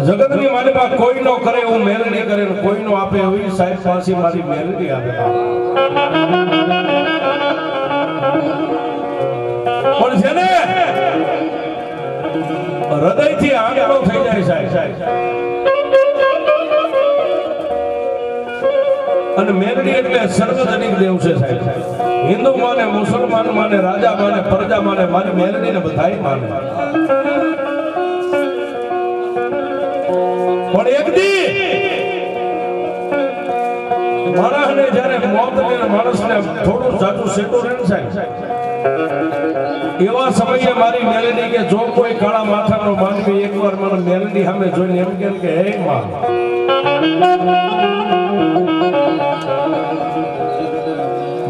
જગતની માલિકા કોઈ નો કરે એવું મેલડી કરે, કોઈ નો આપે એવી સાહેબ પાસે મારી મેલડી આપે. પણ છે ને હૃદયથી આંગળો થઈ જાય સાહેબ. અને મેલડી એટલે સર્વજનિક દેવ છે સાહેબ. હિન્દુ માને, મુસલમાન માને, રાજા માને, પ્રજા માને, મારી મેલડી ને બધાય માને. પણ એક દી માણસને જ્યારે મોત ને માણસને થોડું જાજુ સેટું રહે સાહેબ, એવા સમયે મારી મેલડી કે જો કોઈ કાળા માથાનો માનવી એકવાર મને મેલડી સામે જોઈને એમ કે હે માં,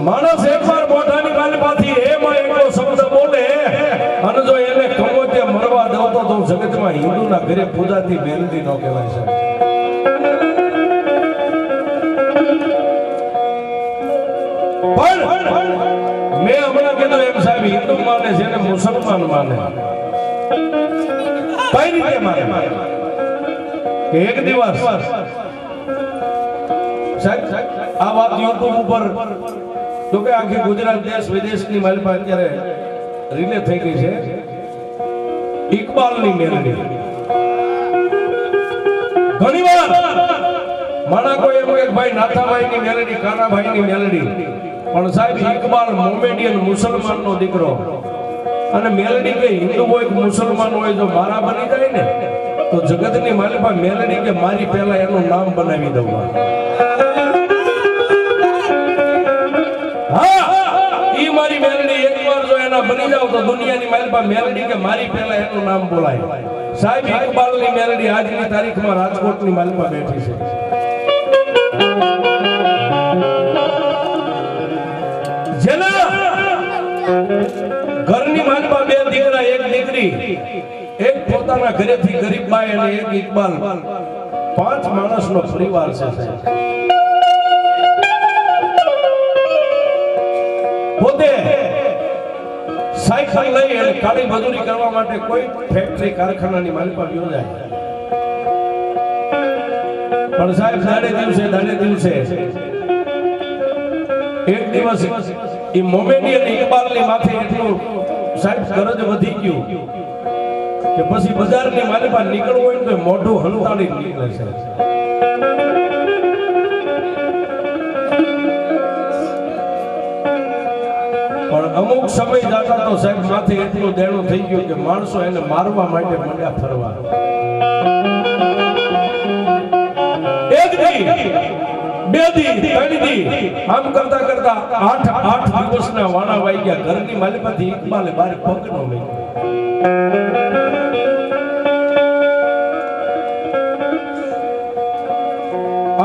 માણસ એકવાર મોઢાની માલિપાથી હે માં એટલો શબ્દ બોલે અને જો એને કમોતે મરવા દઉં તો જગતમાં હિન્દુના ઘરે પૂજાતી મેલડી નો કહેવાય છે. પણ મેં હમણાં કીધું એમ સાહેબ, હિન્દુ માને છે ને મુસલમાન માને, કઈ રીતે માને કે એક દિવસ સાહેબ આ વાત યુટ્યુબ ઉપર તો કે આખી ગુજરાત દેશ વિદેશની માલિકા અત્યારે રિલે થઈ ગઈ છે. ઇકબાલની મેલડી ઘણીવાર માણા કોઈ એમ એક ભાઈ નાથાભાઈની મેલડી, કાનાભાઈની મેલડી, પણ સાહેબ ઇકબાલ મોમેડિયન મુસલમાનનો દીકરો અને મેલડી કે હિન્દુ હોય કે મુસલમાન હોય જો મારા બની જાય ને તો જગતની માલિકા મેલડી કે મારી પહેલા એનું નામ બનાવી દઉં. ઈ મારી મેલડી એકવાર જો એના બની જાવ તો દુનિયાની માલિકા મેલડી કે મારી પહેલા એનું નામ બોલાય. સાહેબ ઇકબાલની મેલડી આજની તારીખમાં રાજકોટની માલિકા બેઠી છે. જેના ઘરની માલિકા બે દીકરા, એક દીકરી, એક પોતાના ઘરેથી ગરીબ બાઈ અને એક ઇકબાલ, 5 માણસનો પરિવાર છે. પોતે સાયકલ લઈ અને કાળી મજૂરી કરવા માટે કોઈ ફેક્ટરી કારખાનાની માલિકા યોજાય. પણ સાહેબ દાડે દિવસે એક દિવસ એ મોમેડિયન ઇકબાલની માથે એટલું સાહેબ કરજ વધી ગયું કે પછી બજારની માલિકા નીકળવું હોય તો મોઢું હલતાડી નીકળે છે. પણ અમુક સમય જતા તો સાહેબ માથે એટલું દેણું થઈ ગયું કે માણસો એને મારવા માટે મંડ્યા ફરવા. એક દી, બે દી, 3 દી આમ કરતા 8 દિવસના વાણા વાઈ ગયા. ઘરની માલિકાથી ઇકબાલે બાર પગ નો લઈ.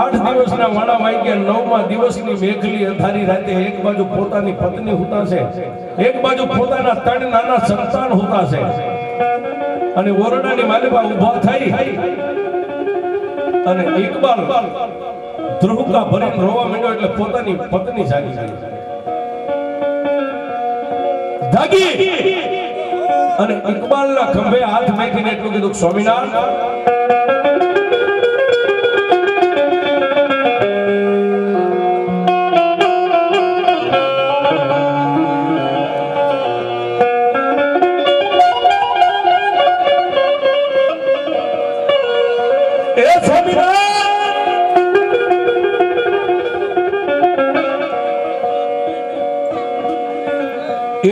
8 દિવસના વાણા વાઈ ગયા. 9મા દિવસની મેઘલી અંધારી રાતે એક બાજુ પોતાની પત્ની હુતા છે, એક બાજુ પોતાના 3 નાના સંતાન હુતા છે. અને ઓરડાની માલિકા ઊભા થઈ અને ઇકબાલ ધ્રુવકા ભરીને રોવા માંડ્યો એટલે પોતાની પત્ની જાગી અને ઇકબાલના ખંભે હાથ મૂકીને એટલું કીધું, સ્વામિનારાયણ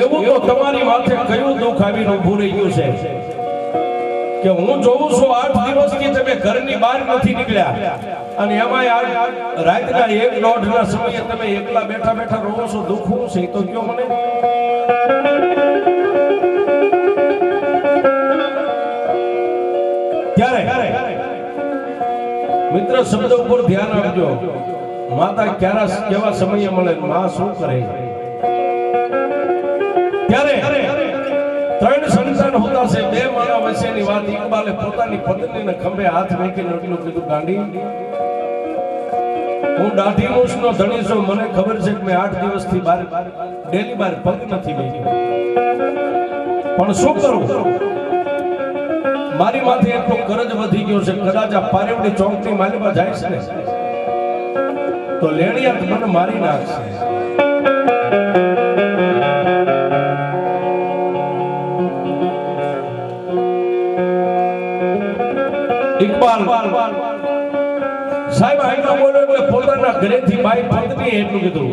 એવું તો તમારી માથે કયું દુઃખ આવીને ઊભું રહી ગયું છે કે હું જોઉં છું 8 દિવસથી તમે ઘરની બહાર નથી નીકળ્યા અને એમાંય રાતના 1-1.5 ના સમયે તમે એકલા બેઠા બેઠા રહો છો. દુઃખ શું છે તો કયો મને. ત્યારે મિત્ર શબ્દ ઉપર ધ્યાન આપજો. માતા કેવા સમયે મળે, માં શું કરે. ત્યારે 3 સંતાન હોતા છે, 2 માણા વચ્ચેની વાત. ઇકબાલે પોતાની પત્નીને ખંભે હાથ મૂકીને એટલું કીધું, ગાંડી હું દાઢી મૂછનો ધણી છું, મને ખબર છે કે મેં 8 દિવસથી ડેલી બાર પગ નથી મેલ્યો, પણ શું કરું, મારી માથે એટલો કરજ વધી ગયો છે, કદાચ આ પારેવડી ચોકની માલિમાં જાય છે ને તો લેણિયા મને મારી નાખશે. ઇકબાલ સાહેબ આઈનો બોલો એટલે પોતાના ઘરેથી બાઈ પત્નીએ એટલું કીધું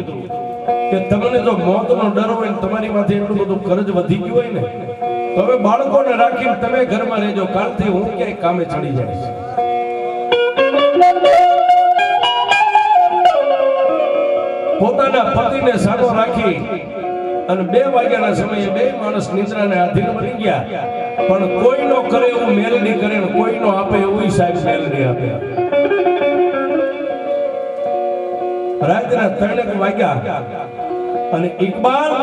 કે તમને જો મોતનો ડર હોય ને તમારી માથે એટલું બધું કરજ વધી ગયું હોય ને તો હવે બાળકોને રાખીને તમે ઘરમાં રહેજો, કાલથી હું ક્યાંય કામે ચડી જઈશ. પોતાના પતિને સાનો રાખી અને 2 વાગ્યાના સમયે 2 માણસ નિદ્રાને આધીન બની ગયા, પણ કોઈનો કરે એવું મેલડી કરે ને કોઈનો આપે એવું સાહેબ મેલડી આપે. રાતના 3 વાગ્યા અને ઇકબાલ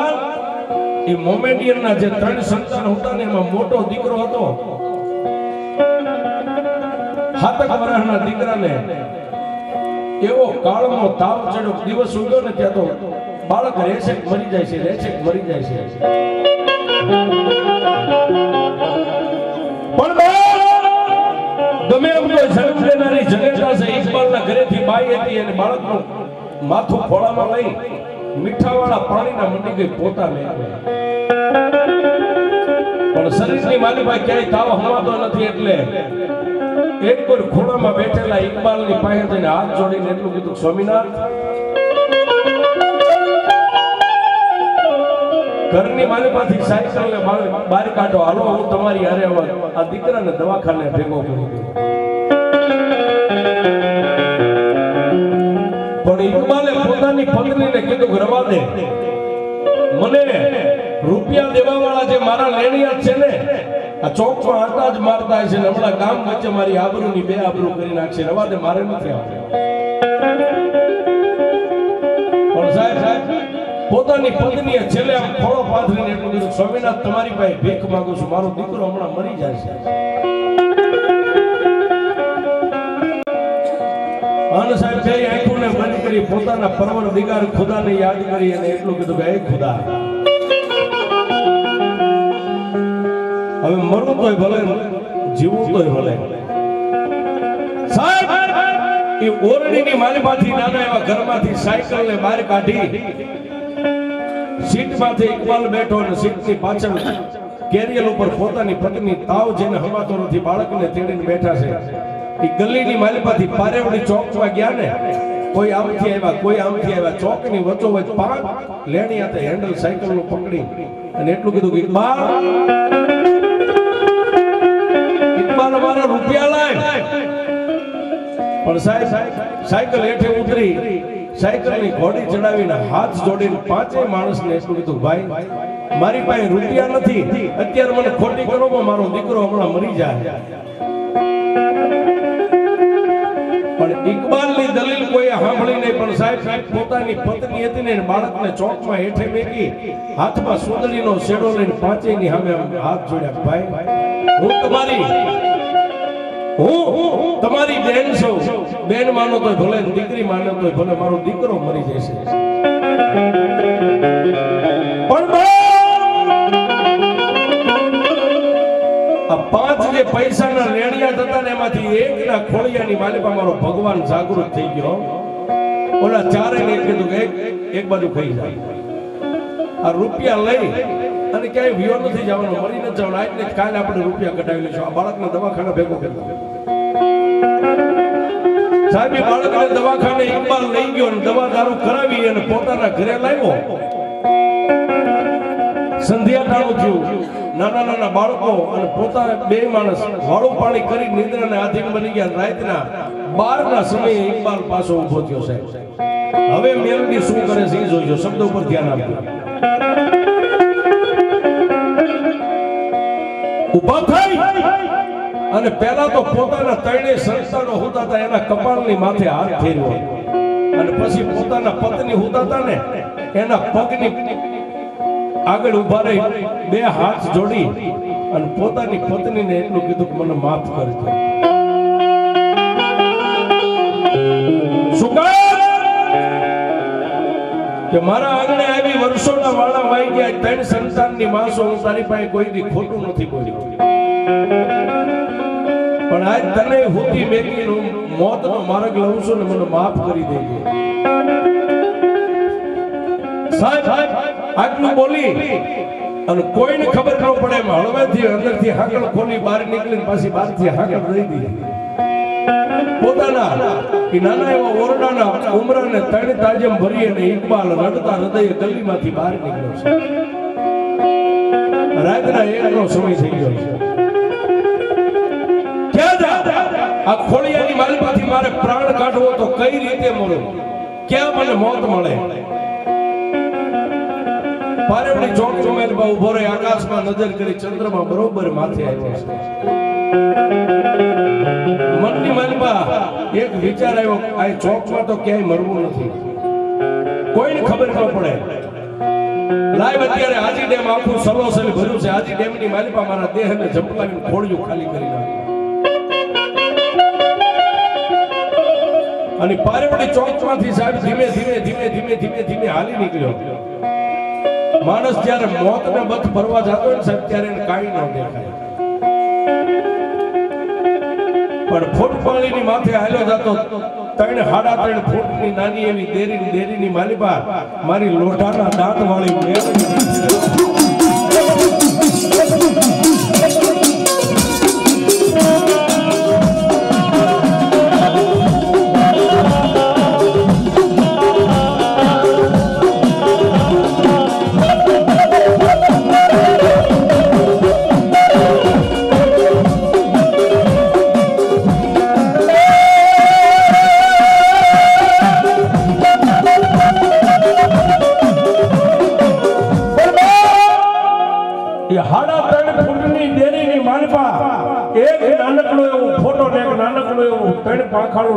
એ મોમેડિયનના જે 3 સંતાન હતા ને એમાં મોટો દીકરો હતો. 7 વર્ષના દીકરાને એવો કાળનો તાવ ચડ્યો, દિવસ ઉગ્યો ને ત્યાં તો બાળક રહેશે મરી જાય છે, રહેશે મરી જાય છે. પણ ગમે એમ કોઈ જન્મ દેનારી જનેતા છે, ઇકબાલના ઘરેથી બાઈ હતી અને બાળકનું માથું ખોળામાં લઈ મીઠાવાળા પાણીના મંડી ગઈ પોતા મેળવે, પણ શરીરની માલિમાં ક્યાંય તાવ હમાતો નથી, એટલે એક કોઈ ખૂણામાં બેઠેલા ઇકબાલની પાસે જઈને હાથ જોડીને એટલું કીધું, સ્વામિનાથ ઘરની માલિમાંથી સાયકલને બહાર કાઢો, હાલો હું તમારી હારે આ દીકરાને દવાખાને ભેગો કરી દઉં. પણ ઇકબાલે પોતાની પત્નીને કીધું રવા દે, મને રૂપિયા દેવાવાળા જે મારા લેણિયા છે ને આ ચોકમાં આટા જ મારતા છે ને હમણાં ગામ વચ્ચે મારી આબરૂની 2 આબરૂ કરી નાખશે, રવા દે, મારે નથી આવશે. પણ સાહેબ પોતાની પત્નીએ છેલ્લે આમ ખોળો પાથરીને એટલું કીધું, સ્વામિનાથ તમારી પાસે ભીખ માંગુ છું, મારો દીકરો હમણાં મરી જાય છે. અને સાહેબ બે આંખોને બંધ કરી પોતાના પરવરદિગાર ખુદાને યાદ કરી અને એટલું કીધું કે હે ખુદા, હવે મરવું તોય ભલે, જીવવું તોય ભલે. સાહેબ એ ઓરડીની માલિમાંથી નાના એવા ઘરમાંથી સાયકલને બહાર કાઢી સીટમાંથી ઇકબાલ બેઠો અને સીટની પાછળ કેરિયર ઉપર પોતાની પત્ની તાવ જેને હમાતો નથી બાળકને તેડીને બેઠા છે. એ ગલીની માલિમાંથી પારેવડી ચોકમાં ગયા ને, કોઈ આમથી આવ્યા કોઈ આમથી આવ્યા, ચોકની વચ્ચોવચ્ચ 5 લેણિયા હતા હેન્ડલ સાયકલનું પકડી અને એટલું કીધું કે ઇકબાલ અમારા રૂપિયા લાય. પણ સાહેબ સાયકલ હેઠે ઉતરી સાયકલની ઘોડી ચડાવીને હાથ જોડીને 5 માણસને એટલું કીધું, ભાઈ મારી પાસે રૂપિયા નથી, અત્યારે મને ખોટી કરો, મારો દીકરો હમણાં મરી જાય. પણ ઇકબાલની દલીલ કોઈ સાંભળી નહીં, પણ સાહેબ પોતાની પત્ની હતી ને બાળકને ચોકમાં હેઠે મેકી હાથમાં સુંદરીનો શેડો લઈને 5ની સામે હાથ જોડ્યા, ભાઈ હું તમારી બેન છું, બેન માનો તો ભલે, દીકરી માનો તો ભલે, મારો દીકરો મરી જશે. પણ આ 5 જે પૈસાના લેણિયા હતા ને એમાંથી એકના ખોળિયાની માલિકા મારો ભગવાન જાગૃત થઈ ગયો. ઓલા 4 ને કીધું કે એક બાજુ ખાઈ જાય, આ રૂપિયા લઈ અને ક્યાંય વિયો નથી જવાનો, મરી નથી જવાનું, આજને કાલે આપણે રૂપિયા કઢાવી લઈશું, આ બાળકને દવાખાના ભેગો કરતા. સાહેબ બાળકને દવાખાને ઇકબાલ લઈ ગયો અને દવા દારૂ કરાવી અને પોતાના ઘરે લાવ્યો. સંધ્યા ટાણું થયું, નાના નાના બાળકો અને પોતાના 2 માણસ વાળું પાણી કરી નિદ્રાને આધીન બની ગયા. રાતના 12ના સમયે ઇકબાલ પાછો ઉભો થયો. સાહેબ હવે મેલડી શું કરે છે એ જોઈજો, શબ્દ ઉપર ધ્યાન આપજો. ઉભા થઈ અને પહેલા તો પોતાના 3 સંતાનો હોતા હતા એના કપાળની માથે હાથ ફેરવ્યો અને પછી પોતાના પત્ની હોતા હતા ને એના પગની આગળ ઉભા રહી 2 હાથ જોડી અને પોતાની પત્નીને એટલું કીધું કે મને માફ કરજો. શું કહે કે મારા આંગણે આવી વર્ષોના વાળા વાઈ ગયા, ત્રણ સંતાનની માસો હું તારી પાસે કોઈ દી ખોટું નથી બોલ્યું, પણ આજ તને હુતી મેકીને મોતનો માર્ગ લઉં છું ને મને માફ કરી દેજે. સાહેબ આટલું બોલી અને કોઈને ખબર ન પડે એમ હળવેથી અંદરથી હાકલ ખોલી બહાર નીકળીને પાછી બહારથી હાકલ દઈ દીધી. પોતાના નાના એવા ઓરડાના ઉમરાને ત્રણ તાજમ ભરી અને ઇકબાલ રડતા હૃદય ગલીમાંથી બહાર નીકળ્યો છે. રાતના 1નો સમય થઈ ગયો છે. ક્યાં જા આ ખોળિયાની માલમાંથી મારે પ્રાણ કાઢવો તો કઈ રીતે મળે, ક્યાં મને મોત મળે? પારેવડી ચોક ચોમેલમાં ઉભો રહી આકાશમાં નજર કરી ચંદ્રમાં બરોબર માથે આવ્યો છે. મનની મનમાં એક વિચાર આવ્યો, આ ચોકમાં તો ક્યાંય મરવું નથી, કોઈને ખબર ન પડે. લાઈવ અત્યારે હાજી ડેમ આખું સલોસલ ભર્યું છે. હાજી ડેમની માલિપા મારા દેહને ઝંપલાવીને ખોળિયું ખાલી કરી નાખ્યું અને પારેવડી ચોકમાંથી સાહેબ ધીમે ધીમે ધીમે ધીમે ધીમે ધીમે હાલી નીકળ્યો. માણસ જ્યારે મોતને બથ ભરવા જતો હોય ને સાહેબ ત્યારે એને કાંઈ ન દેખાય, પણ ફૂટ પાણીની માથે હાલ્યો જતો 3.5 ફૂટની નાની એવી દેરીની માલિપા મારી લોઢાના દાંત વાળી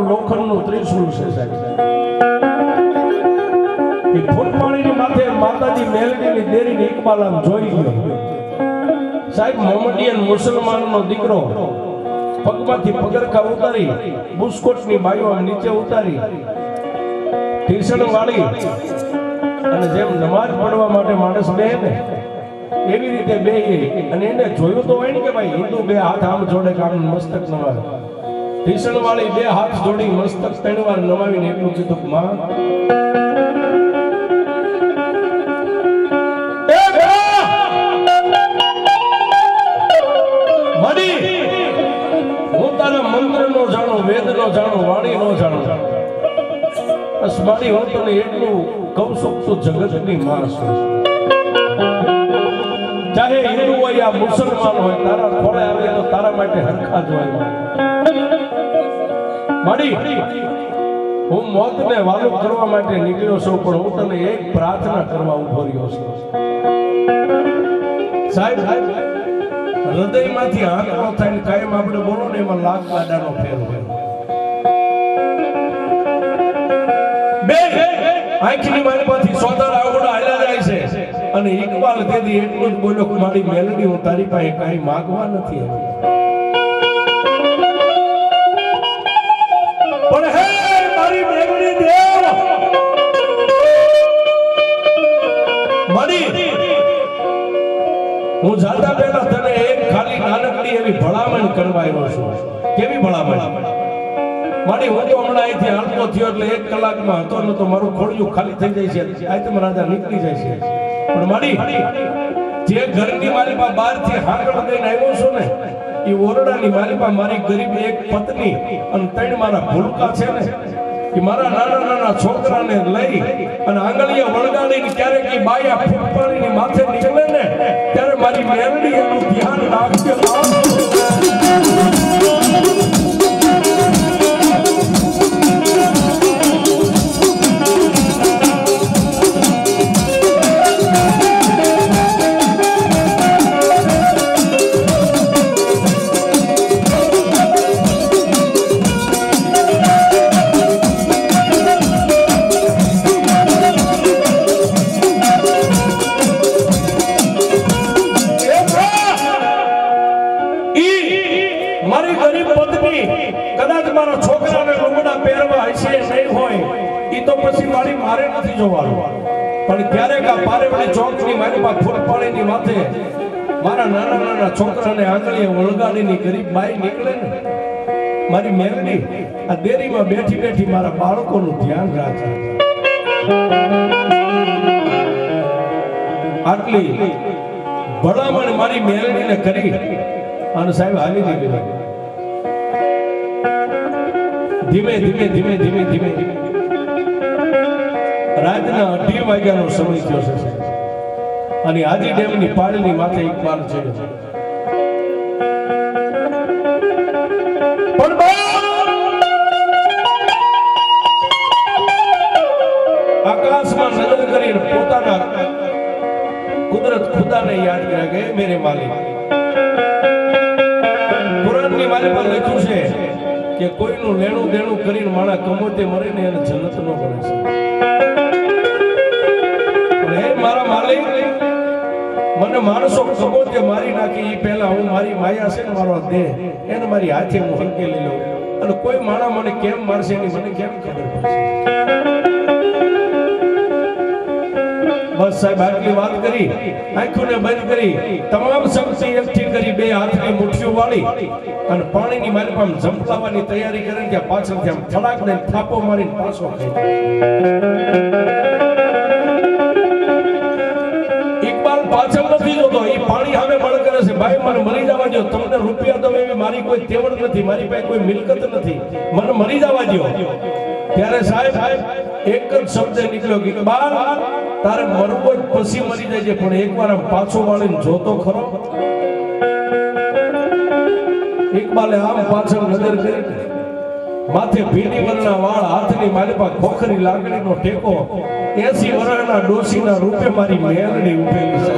લોખંડનું ત્રિશુલ છે સાહેબ. એ ફૂલપાણીની માથે માતાજી મેલડીની દેરીની ઇકબાલ આમ જોઈ ગયો સાહેબ. મોહમ્મદિયન મુસલમાનનો દીકરો પગમાંથી પગરખા ઉતારી બુસ્કોટની બાઈઓ નીચે ઉતારી ટીસણ વાળી અને જેમ નમાઝ પડવા માટે માણસ બે ને એવી રીતે બે અને એને જોયું તો હોય ને કે ભાઈ હિન્દુ બે હાથ આમ જોડે કામ મસ્તક નમાવે. ટીસણ વાળી બે હાથ જોડી મસ્તક 3 વાર નમાવીને એટલું કીધું, માં હું તારા મંત્ર નો જાણું, વેદ નો જાણું, વાણી નો જાણું, બસ મારી હું તને એટલું કહું છું, તું જગતની માં છે. ચાહે હિન્દુ હોય યા મુસલમાન હોય, તારા ખોળે આવે તો તારા માટે હરખા જ હોય. માડી હું મોતને વાલું કરવા માટે નીકળ્યો છું, પણ હું તને એક પ્રાર્થના કરવા ઉભો રહ્યો છું. સાહેબ હૃદયમાંથી આંખનો થઈને કાયમ આપણે બોલો ને એમાં લાખ ગાડાનો ફેર હોય. બે આંખની માલમાંથી સોદર આવડા હાલ્યા જાય છે અને ઇકબાલ તેથી એટલું જ બોલ્યો કે મારી મેલડી હું તારી પાસે કાંઈ માંગવા નથી આવી, પણ હે મારી મેલડી દેવ મારી હું જાતા પહેલા તને એક ખાલી નાનકડી એવી ભલામણ કરવા આવ્યો છું. કેવી ભલામણ? મારી હું તો હમણાં અહીંથી હાલતો થયો એટલે 1 કલાકમાં હતો ને તો મારું ખોડિયું ખાલી થઈ જાય છે, આયતમ રાજા નીકળી જાય છે. પણ મારી જે ઘરની માલિપા બહારથી હાકળ દઈને આવ્યો છું ને એ ઓરડાની માલિપા મારી ગરીબ એક પત્ની અને 3 મારા ભૂલકા છે ને એ મારા નાના નાના છોકરાને લઈ અને આંગળીએ વળગાડીને ક્યારેક એ બાયા ફૂટપાણીની માથે નીકળે ને ત્યારે મારી મેલડી એનું ધ્યાન રાખજે. કા પારેવડી ચોકની મારી પાસે ફૂલપાણીની માથે મારા નાના નાના છોકરાને આંગળીએ વળગાડીની ગરીબ બાઈ નીકળે ને મારી મેરડી આ દેરીમાં બેઠી બેઠી મારા બાળકોનું ધ્યાન રાખે. આટલી ભલામણ મારી મેરડીને કરી અને સાહેબ હાલી નીકળી. ધીમે ધીમે ધીમે ધીમે ધીમે રાતના 2:30 વાગ્યાનો સમય થયો છે અને હાજી ડેમની પાળની માથે ઇકબાલ છે. આકાશમાં નજર કરીને પોતાના કુદરત ખુદાને યાદ કર્યા કે મેરે માલિક. કુરાનની મારી પર લખ્યું છે કે કોઈનું લેણું દેણું કરીને માણા કમોતે મરે ને એને જન્નત નો મળે છે. હે મારા માલિક, મને માણસો કમોતે મારી નાખી એ પહેલા હું મારી માયા છે ને મારો દેહ એને મારી હાથે હું હંકેલી લઉં અને કોઈ માણા મને કેમ મારશે એની મને કેમ ખબર પડશે. બસ સાહેબ આટલી વાત કરી, આંખોને બંધ કરી, તમામ શક્તિ એકઠી કરી, બે હાથની મુઠ્ઠીઓ વાળી અને પાણીની મારી પાસે ઝંપલાવવાની તૈયારી કરી કે પાછળથી આમ થડાક દઈને થાપો મારીને પાછો ખાઈ. ઇકબાલ પાછળ નથી જોતો, એ પાણી સામે બળ કરે છે. ભાઈ મને મરી જવા દો, તમને રૂપિયા તો એવી મારી કોઈ તેવડ નથી, મારી પાસે કોઈ મિલકત નથી, મને મરી જવા દો. ત્યારે સાહેબ એક જ શબ્દ નીકળ્યો કે ઇકબાલ તારે મરવો જ પછી મરી જાય છે, પણ એકવાર આમ પાછો વાળીને જોતો ખરો. ઇકબાલે આમ પાછળ નજર કરી, માથે ભીડી વરના વાળ, હાથની મારી પાસે ખોખરી લાકડીનો ટેકો, 80 વર્ષના ડોશીના રૂપે મારી મેલડી ઉભેલી છે.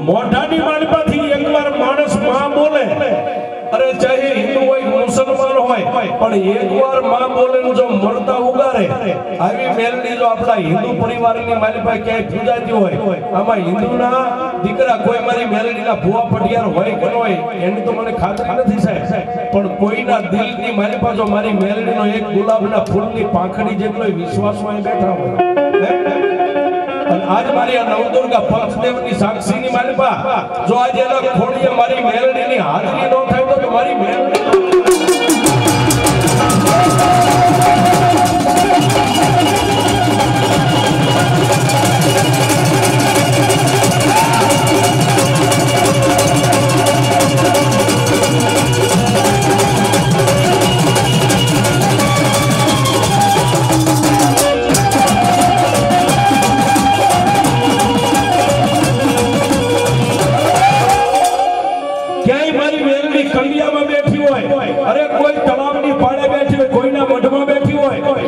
મોઢાની માલપાથી એકવાર માણસ માં બોલે, અરે ચાહે હિન્દુ હોય મુસલમાન હોય, પણ એકવાર માં બોલે જો મરતા ઉગારે. આવી મેલડી જો આપણા હિન્દુ પરિવારની માલપા ક્યાંય પૂજાતી હોય, આમાં હિન્દુના દીકરા કોઈ મારી મેલડીના ભુવા પટિયાર હોય કે ન હોય એની તો મને ખાતરી નથી સાહેબ, પણ કોઈના દિલની માલપા જો મારી મેલડીનો એક ગુલાબના ફૂલની પાંખડી જેટલો વિશ્વાસ હોય બેઠા હોય. આજ મારી આ નવદુર્ગા પંચદેવની સાક્ષીની માલપા જો આજે એના ખોડીએ મારી મેલડીની હાજરી ન થાય તો મારી મેલડી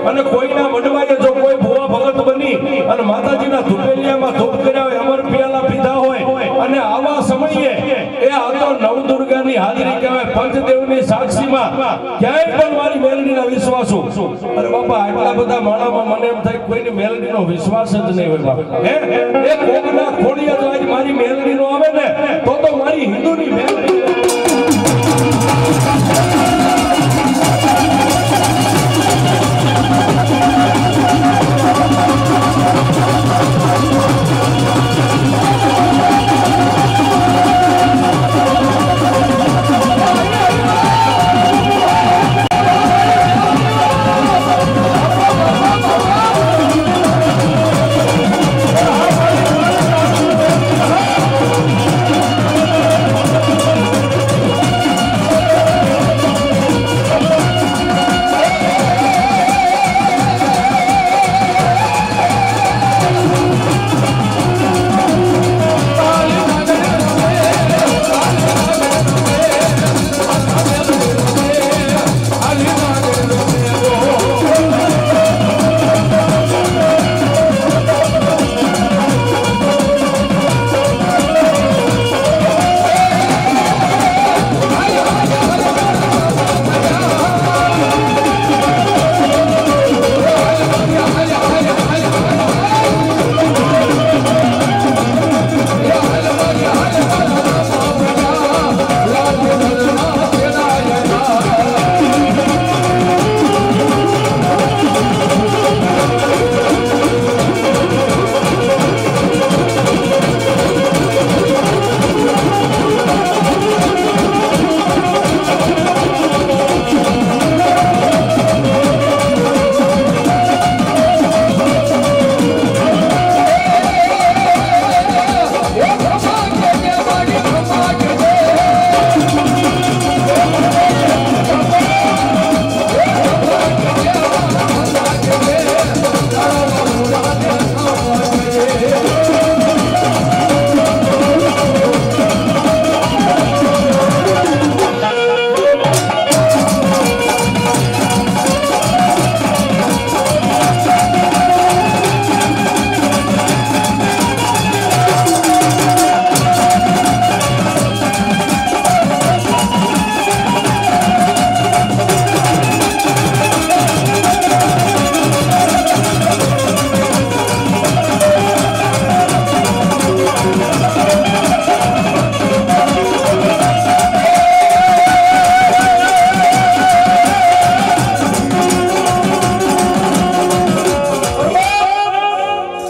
અને કોઈના મઢવાએ જો કોઈ ભુવા ભગત બની અને માતાજીના ધુપેલિયામાં ધૂપ કર્યા હોય, અમર પિયાલા પીધા હોય અને આવા સમયે એ આ તો નવદુર્ગાની હાજરી કહેવાય, પંચદેવની સાક્ષીમાં ક્યાંય પણ મારી મેલડીના વિશ્વાસો. અરે બાપા આટલા બધા માણામાં મને એમ થાય કોઈની મેલડીનો વિશ્વાસ જ નહીં હોય બાપા. એ કોકના ખોડિયા જો આજ મારી મેલડીનો આવે ને તો મારી હિન્દુની મેલડી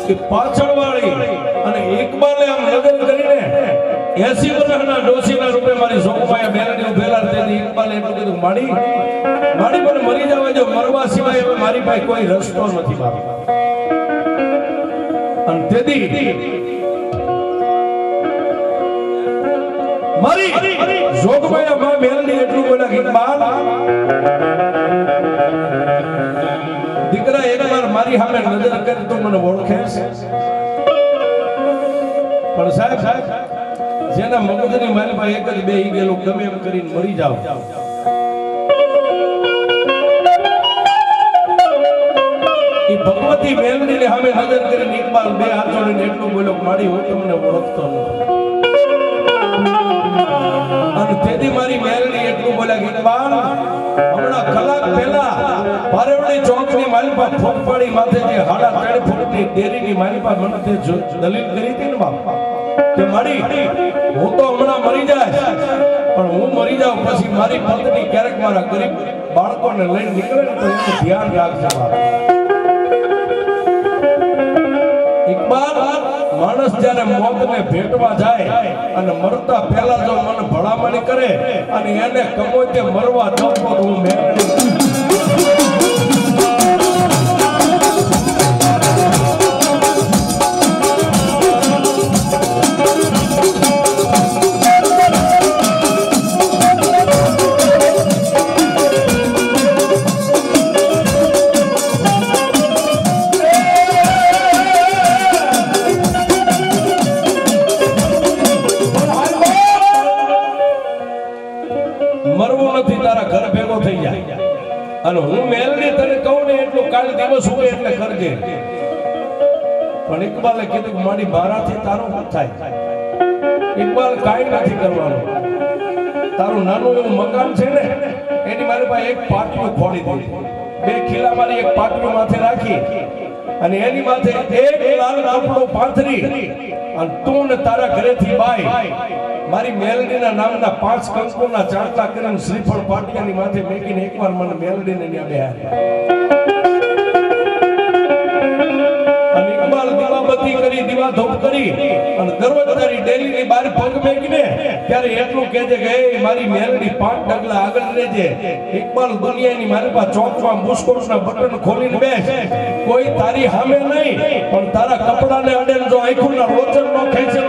કે પાછળવાળી અને ઇકબાલે આમ લગ્ન કરીને 80 વર્ષના ડોશીના રૂપે મારી જોગમાયા મેલડી ઉભેલા તેથી ઇકબાલે એટલું કીધું માડી મને મરી જવા જો મરવા સિવાય હવે મારી પાસે કોઈ રસ્તો નથી બાપ અને તેથી મારી જોગમાયા માં મેલડી એટલું બોલ્યા કે ઇકબાલ દીકરા એકવાર મારી સામે નજર કરી તો મને ઓળખે પણ સાહેબ જેના મગજની મારી પાસે એક જ બેહી ગયેલું ગમે એમ કરીને મરી જાવ એ ભગવતી મેલડીને સામે નજર કરીને ઇકબાલ બે હાથ જોડીને એટલું બોલ્યો માડી હું તમને ઓળખતો નથી અને તેથી મારી મેલડી એટલું બોલ્યા કે ઇકબાલ હમણાં કલાક પહેલા પારેવડી ચોકની મારી પાસે ફોકપાડી માથે જે 3.5 ફૂટની ડેરીની મારી પાસે મને તે દલીલ કરી હતી ને બાપ કે માડી હું તો હમણાં મરી જાય પણ હું મરી જાઉં પછી મારી પત્ની ક્યારેક મારા ગરીબ બાળકોને લઈને નીકળે ને તો એનું ધ્યાન રાખજો બાપ ઇકબાલ માણસ જ્યારે મોતને ભેટવા જાય અને મરતા પહેલા જો મને ભલામણી કરે અને એને કમો તે મરવા દઉં તો હું મેળવી અને હું મેલડી તને કહું ને એટલું કાલ દિવસ હોય એટલે કરજે પણ ઇકબાલે કીધું કે મારી મારાથી તારું શું થાય ઇકબાલ કાંઈ નથી કરવાનું તારું નાનું એવું મકાન છે ને એની મારી પાસે એક પાટિયું ખોલી દીધી બે ખીલા મારી એક પાટિયું માથે રાખી અને એની માથે એક લાલ કપડું પાથરી અને તું ને તારા ઘરેથી બાય મારી મેલડીના નામના 5 કંકુના ચાંટલા કરીને શ્રીફળ પાટિયાની માથે મેકીને એકવાર મને મેલડીને ત્યાં બેહાડ્યા અને ઇકબાલ દીવાબત્તી કરી દીવા ધૂપ કરી અને દરવાજાની ડેલીની બહાર પગ મેકીને ત્યારે એટલું કહેજે કે એ મારી મેલડી 5 ડગલા આગળ રહેજે ઇકબાલ દુનિયાની મારી પાસે ચોકમાં મુસ્કોટના બટન ખોલીને બેસ કોઈ તારી સામે નહીં પણ તારા કપડાને અડે જો આંખોના રોચન નો ખેંચે